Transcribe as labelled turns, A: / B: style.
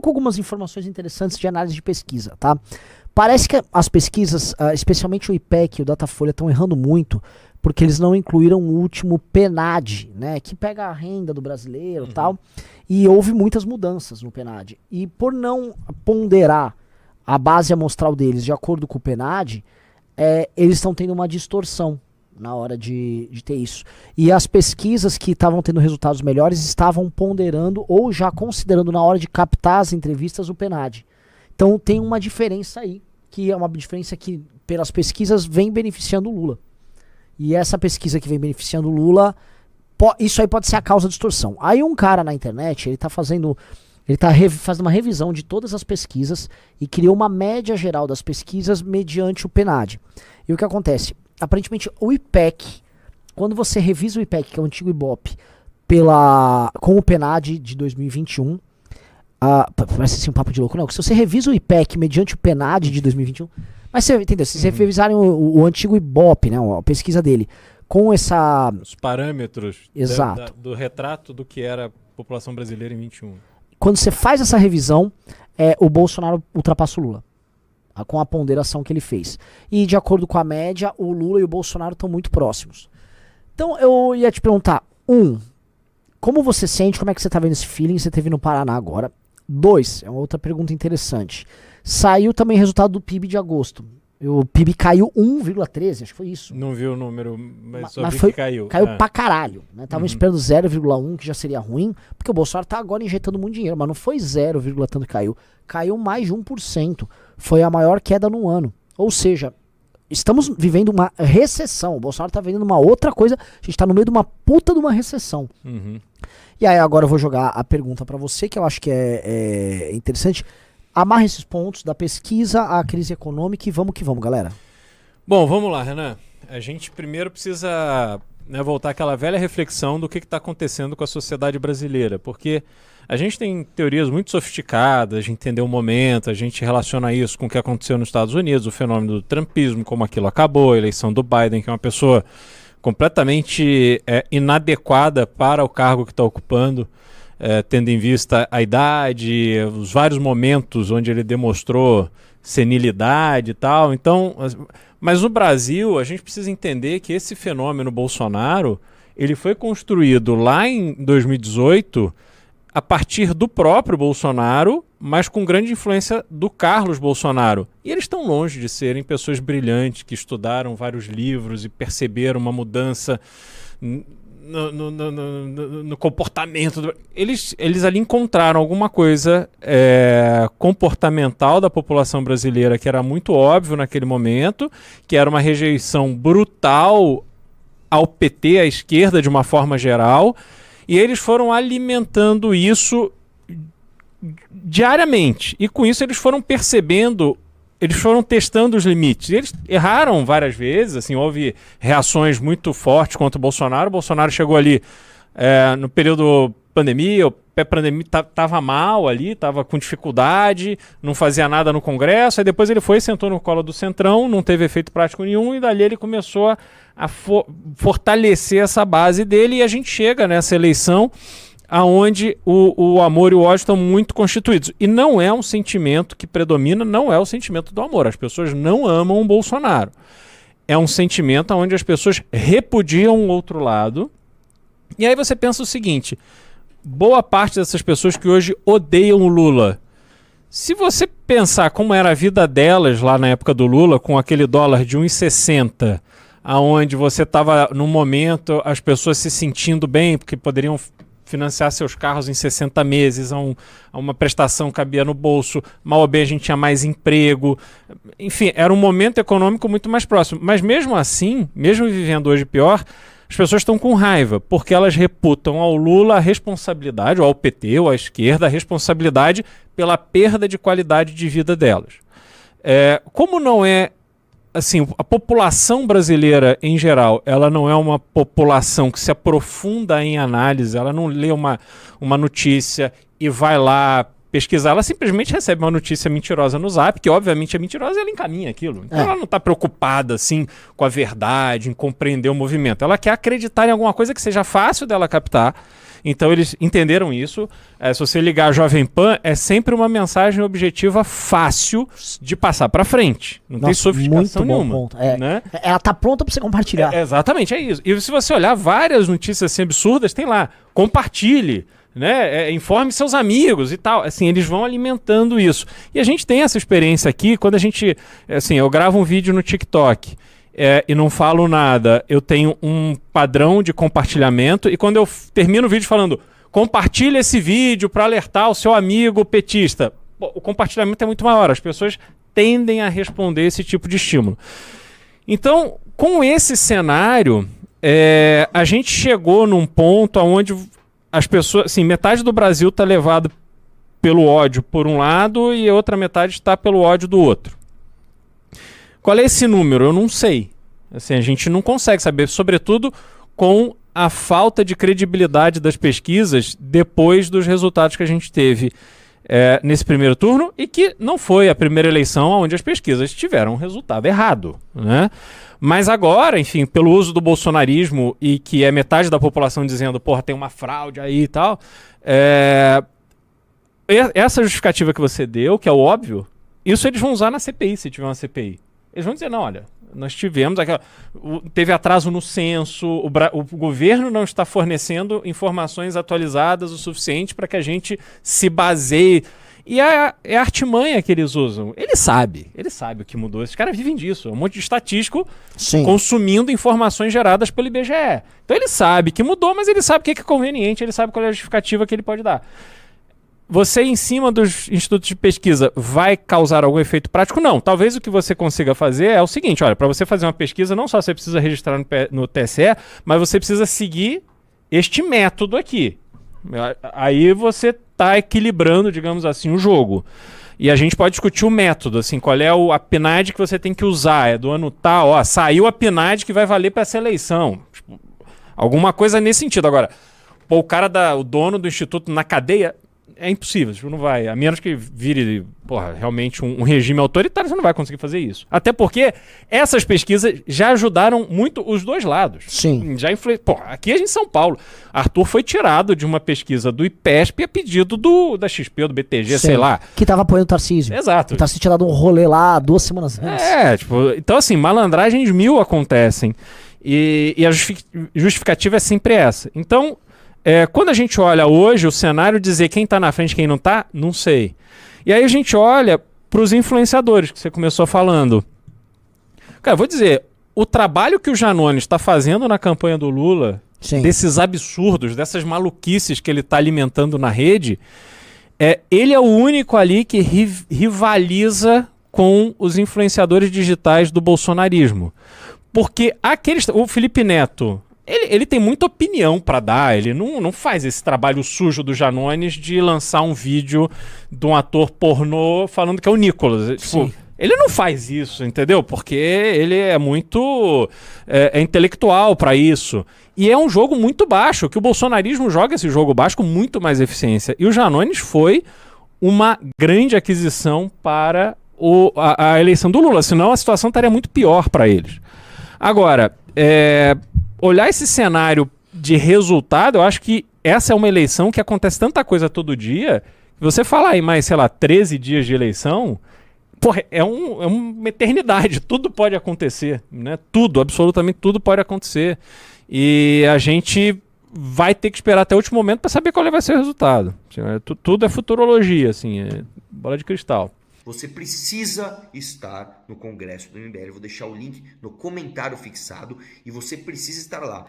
A: com algumas informações interessantes de análise de pesquisa, tá? Parece que as pesquisas, especialmente o IPEC e o Datafolha, estão errando muito, porque eles não incluíram o último PNAD, né, que pega a renda do brasileiro e tal, e houve muitas mudanças no PNAD. E por não ponderar a base amostral deles de acordo com o PNAD, eles estão tendo uma distorção na hora de ter isso. E as pesquisas que estavam tendo resultados melhores estavam ponderando ou já considerando na hora de captar as entrevistas o PNAD. Então tem uma diferença aí, que é uma diferença que pelas pesquisas vem beneficiando o Lula. E essa pesquisa que vem beneficiando o Lula, isso aí pode ser a causa da distorção. Aí um cara na internet, ele tá fazendo uma revisão de todas as pesquisas e criou uma média geral das pesquisas mediante o PNAD. E o que acontece? Aparentemente o IPEC, quando você revisa o IPEC, que é o antigo Ibope, com o PNAD de 2021, parece assim um papo de louco, não, se você revisa o IPEC mediante o PNAD de 2021, mas você entendeu, se vocês revisarem o antigo Ibope, né, a pesquisa dele, com os
B: parâmetros
A: exato.
B: Do retrato do que era a população brasileira em 21.
A: Quando você faz essa revisão, o Bolsonaro ultrapassa o Lula, com a ponderação que ele fez. E de acordo com a média, o Lula e o Bolsonaro estão muito próximos. Então eu ia te perguntar, como você sente, como é que você tá vendo esse feeling, você teve no Paraná agora? 2, é uma outra pergunta interessante. Saiu também o resultado do PIB de agosto. O PIB caiu 1,13, acho que foi isso.
B: Não vi o número, mas
A: que
B: caiu.
A: Caiu pra caralho. Né? Estavam esperando 0,1, que já seria ruim, porque o Bolsonaro tá agora injetando muito dinheiro, mas não foi 0, tanto que caiu. Caiu mais de 1%. Foi a maior queda no ano. Ou seja, estamos vivendo uma recessão. O Bolsonaro tá vivendo uma outra coisa. A gente tá no meio de uma puta de uma recessão. E aí agora eu vou jogar a pergunta pra você, que eu acho que é interessante. Amarra esses pontos da pesquisa à crise econômica e vamos que vamos, galera.
B: Bom, vamos lá, Renan. A gente primeiro precisa voltar àquela velha reflexão do que está acontecendo com a sociedade brasileira, porque a gente tem teorias muito sofisticadas de entender o momento, a gente relaciona isso com o que aconteceu nos Estados Unidos, o fenômeno do trumpismo, como aquilo acabou, a eleição do Biden, que é uma pessoa completamente inadequada para o cargo que está ocupando, tendo em vista a idade, os vários momentos onde ele demonstrou senilidade e tal. Então, mas no Brasil, a gente precisa entender que esse fenômeno Bolsonaro, ele foi construído lá em 2018 a partir do próprio Bolsonaro, mas com grande influência do Carlos Bolsonaro. E eles estão longe de serem pessoas brilhantes que estudaram vários livros e perceberam uma mudança no comportamento. Eles ali encontraram alguma coisa comportamental da população brasileira que era muito óbvio naquele momento, que era uma rejeição brutal ao PT, à esquerda de uma forma geral, e eles foram alimentando isso diariamente. E com isso eles foram percebendo, eles foram testando os limites. Eles erraram várias vezes, assim, houve reações muito fortes contra o Bolsonaro. O Bolsonaro chegou ali no período pandemia, o pré-pandemia estava mal ali, estava com dificuldade, não fazia nada no Congresso, aí depois ele foi, sentou no colo do Centrão, não teve efeito prático nenhum, e dali ele começou a fortalecer essa base dele, e a gente chega nessa eleição aonde o amor e o ódio estão muito constituídos. E não é um sentimento que predomina, não é o sentimento do amor. As pessoas não amam o Bolsonaro. É um sentimento onde as pessoas repudiam o outro lado. E aí você pensa o seguinte, boa parte dessas pessoas que hoje odeiam o Lula, se você pensar como era a vida delas lá na época do Lula, com aquele dólar de 1,60, aonde você estava, num momento, as pessoas se sentindo bem, porque poderiam financiar seus carros em 60 meses, uma prestação cabia no bolso, mal ou bem a gente tinha mais emprego, enfim, era um momento econômico muito mais próximo. Mas mesmo assim, mesmo vivendo hoje pior, as pessoas estão com raiva, porque elas reputam ao Lula a responsabilidade, ou ao PT, ou à esquerda, a responsabilidade pela perda de qualidade de vida delas. Como não é assim, a população brasileira em geral, ela não é uma população que se aprofunda em análise, ela não lê uma notícia e vai lá pesquisar, ela simplesmente recebe uma notícia mentirosa no Zap, que obviamente é mentirosa, e ela encaminha aquilo. Então ela não está preocupada assim com a verdade, em compreender o movimento. Ela quer acreditar em alguma coisa que seja fácil dela captar. Então eles entenderam isso. Se você ligar a Jovem Pan, é sempre uma mensagem objetiva fácil de passar para frente. Não tem sofisticação nenhuma.
A: Ponto.
B: Né?
A: Ela tá pronta para você compartilhar.
B: Exatamente, é isso. E se você olhar várias notícias assim, absurdas, tem lá, compartilhe, né? Informe seus amigos e tal. Assim, eles vão alimentando isso. E a gente tem essa experiência aqui, quando a gente... Assim, eu gravo um vídeo no TikTok... e não falo nada, eu tenho um padrão de compartilhamento, e quando eu termino o vídeo falando compartilhe esse vídeo para alertar o seu amigo petista, o compartilhamento é muito maior, as pessoas tendem a responder esse tipo de estímulo. Então, com esse cenário, a gente chegou num ponto onde as pessoas, assim, metade do Brasil está levado pelo ódio por um lado e a outra metade está pelo ódio do outro. Qual é esse número? Eu não sei. Assim, a gente não consegue saber, sobretudo com a falta de credibilidade das pesquisas depois dos resultados que a gente teve nesse primeiro turno, e que não foi a primeira eleição onde as pesquisas tiveram um resultado errado, né? Mas agora, enfim, pelo uso do bolsonarismo, e que é metade da população dizendo, porra, tem uma fraude aí e tal, essa justificativa que você deu, que é o óbvio, isso eles vão usar na CPI, se tiver uma CPI. Eles vão dizer, não, olha, nós tivemos teve atraso no censo, o governo não está fornecendo informações atualizadas o suficiente para que a gente se baseie. E é a artimanha que eles usam. Ele sabe o que mudou. Esses caras vivem disso. É um monte de estatístico consumindo informações geradas pelo IBGE. Então ele sabe que mudou, mas ele sabe o que é conveniente, ele sabe qual é a justificativa que ele pode dar. Você, em cima dos institutos de pesquisa, vai causar algum efeito prático? Não. Talvez o que você consiga fazer é o seguinte, olha, para você fazer uma pesquisa, não só você precisa registrar no TSE, mas você precisa seguir este método aqui. Aí você está equilibrando, digamos assim, o jogo. E a gente pode discutir o método, assim, qual é a PNAD que você tem que usar. É do ano tal, saiu a PNAD que vai valer para essa eleição. Tipo, alguma coisa nesse sentido. Agora, o cara, o dono do instituto na cadeia... É impossível, tipo, não vai. A menos que vire, realmente um regime autoritário, você não vai conseguir fazer isso. Até porque essas pesquisas já ajudaram muito os dois lados.
A: Sim.
B: Aqui a gente em São Paulo, Arthur foi tirado de uma pesquisa do IPESP a pedido da XP, do BTG, sei lá.
A: Que tava apoiando o Tarcísio.
B: Exato.
A: O Tarcísio tinha dado um rolê lá 2 semanas antes.
B: Então assim, malandragens mil acontecem. E a justificativa é sempre essa. Então... quando a gente olha hoje o cenário, dizer quem está na frente e quem não está, não sei. E aí a gente olha para os influenciadores, que você começou falando. Cara, vou dizer, o trabalho que o Janones está fazendo na campanha do Lula, desses absurdos, dessas maluquices que ele está alimentando na rede, ele é o único ali que rivaliza com os influenciadores digitais do bolsonarismo. Porque o Felipe Neto... Ele tem muita opinião para dar, ele não faz esse trabalho sujo do Janones de lançar um vídeo de um ator pornô falando que é o Nicolas. Tipo, ele não faz isso, entendeu? Porque ele é muito intelectual para isso. E é um jogo muito baixo, que o bolsonarismo joga esse jogo baixo com muito mais eficiência. E o Janones foi uma grande aquisição para a eleição do Lula, senão a situação estaria muito pior para eles. Agora, olhar esse cenário de resultado, eu acho que essa é uma eleição que acontece tanta coisa todo dia, que você falar em mais, 13 dias de eleição, é uma eternidade, tudo pode acontecer, né? Tudo, absolutamente tudo pode acontecer. E a gente vai ter que esperar até o último momento para saber qual vai ser o resultado. Tudo é futurologia, assim, bola de cristal.
C: Você precisa estar no Congresso do MBL. Eu vou deixar o link no comentário fixado e você precisa estar lá.